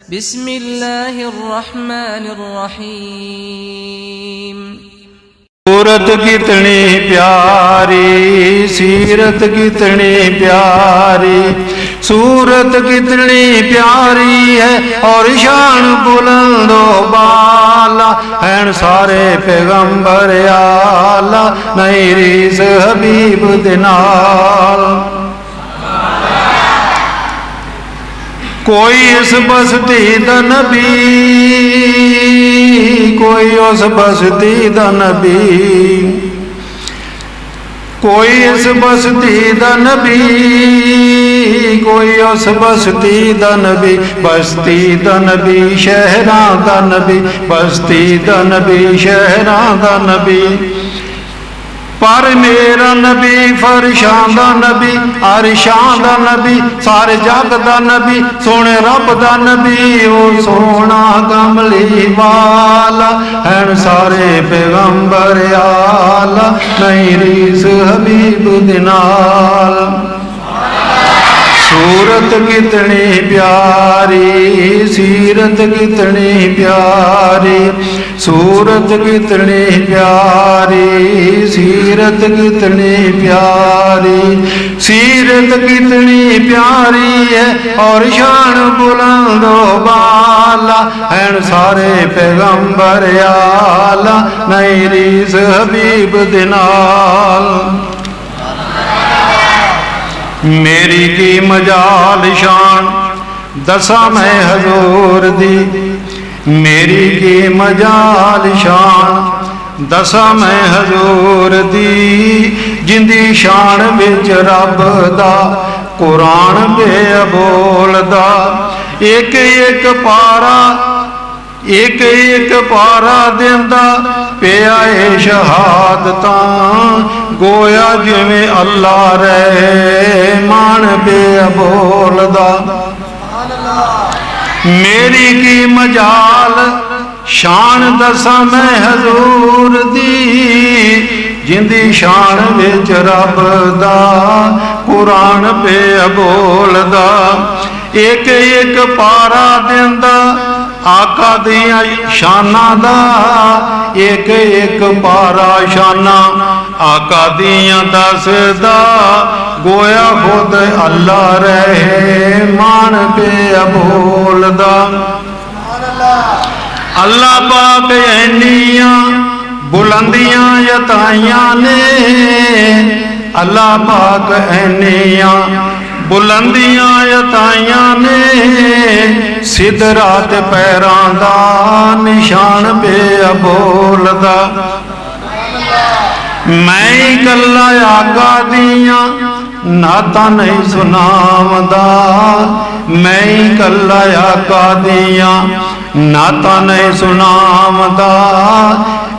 बिस्मिल्लाहिर्रहमानिर्रहीम। सूरत कितनी प्यारी, सीरत कितनी प्यारी, सूरत कितनी प्यारी है और शान बुलंदो बाला हैं सारे पैगंबर आला नहीं रीस हबीब दे नाल। कोई इस बस्ती दा नबी, कोई उस बस्ती दा नबी, कोई इस बस्ती दा नबी, कोई उस बस्ती दा नबी, बस्ती दा नबी शहरां दा नबी, बस्ती दा नबी शहरां दा नबी। पर मेरा नबी फरशां दा नबी, अरशां दा नबी, सारे जग दा नबी, सोने रब दा नबी, ओ सोना कमली वाला हैं सारे पैगंबर आला नहीं रीस हबीब दे नाल। सूरत कितनी प्यारी, सीरत कितनी प्यारी, सूरत कितनी प्यारी, सीरत कितनी प्यारी, सीरत कितनी प्यारी है और शान बुलंदो बाला हैं सारे पैगंबर आला नहीं रीस हबीब दे नाल। मेरी की मजाल शान दसा मैं हजूर दी, मेरी की मजाल शान दसा मैं हजूर दी, जिंदी शान विच रब दा कुरान बेअबोल दा। एक एक पारा, एक एक पारा देंदा पिया ए शहादतां, गोया जिवें अल्लाह रहमान बेअबोल दा। मेरी की मजाल शान दसा मैं हजूर दी, जिंदी शान विच रब दा कुरान बेअबोल दा। एक एक पारा देंदा आका दियां शानां दा, एक एक पारा शाना आका दियां दसदा, गोया खुद अल्लाह रहमान बेअबोल दा। अल्लाह पाक इन्नियां बुलंदियां यताइयां ने, अल्लाह पाक इन्नियां बुलंदियां यताइयां ने, सिदरात पैरां दा निशान बेअबोल दा। मैं कल्ला आका दियां नातां नहीं सुनावदा, मैं कल्ला आका दियां नातां नहीं सुनावदा,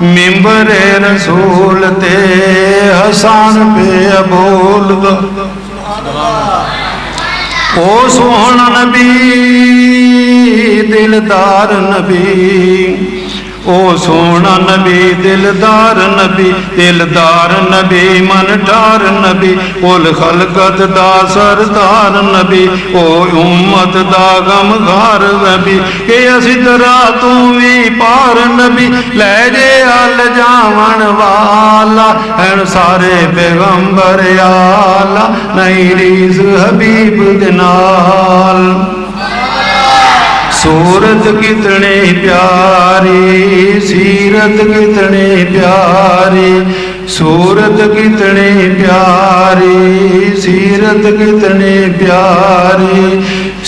मिंबरे रसूल ते हसान बेअबोल दा। ओ सोहना नबी दिलदार नबी, ओ सोना नबी दिलदार नबी, दिलदार नबी मन ठार नबी, उल खलकत दा सरदार नबी, ओ उम्मत दा गमगार नबी, के असी तरा तू भी पार नबी, लै जे अल जावन वाला हैं सारे पैगंबर आला नहीं रीस हबीब दे नाल। सूरत कितनी प्यारी, सीरत कितनी प्यारी, सूरत कितनी प्यारी, सीरत कितनी प्यारी,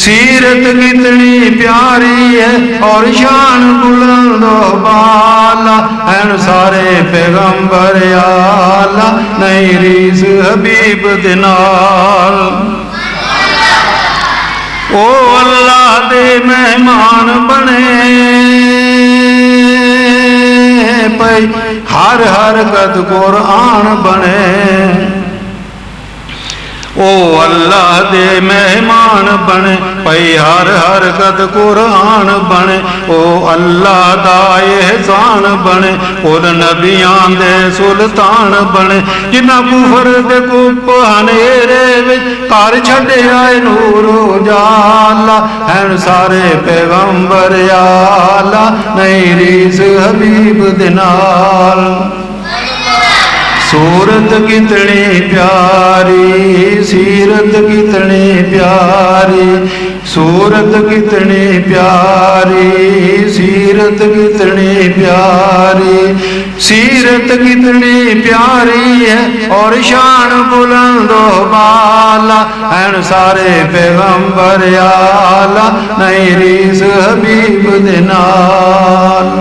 सीरत कितनी प्यारी है और शान बुलंदो बाला हैं सारे पैगंबर आला नहीं रीस हबीब दे नाल। ओ अल्लाह दे मेहमान बने पई, हर हर गद कुरान बने, ओ अल्लाह दे मेहमान बने पई हर हर कद कुरान बने ओ अल्लाह दा एहसान बने उद नबियां दे सुल्तान बने जिन्ना कुफर दे कुप हनेरे विच घर छड्डिया नूर उजाला हैन सारे पैगंबर आला नहीं रीस हबीब दे नाल। सूरत कितनी प्यारी सीरत कितनी प्यारी सूरत कितनी प्यारी सीरत कितनी प्यारी सीरत कितनी प्यारी है और शान बुलंदो बाला हैन सारे पैगंबर आला नहीं रीस हबीब दे नाल।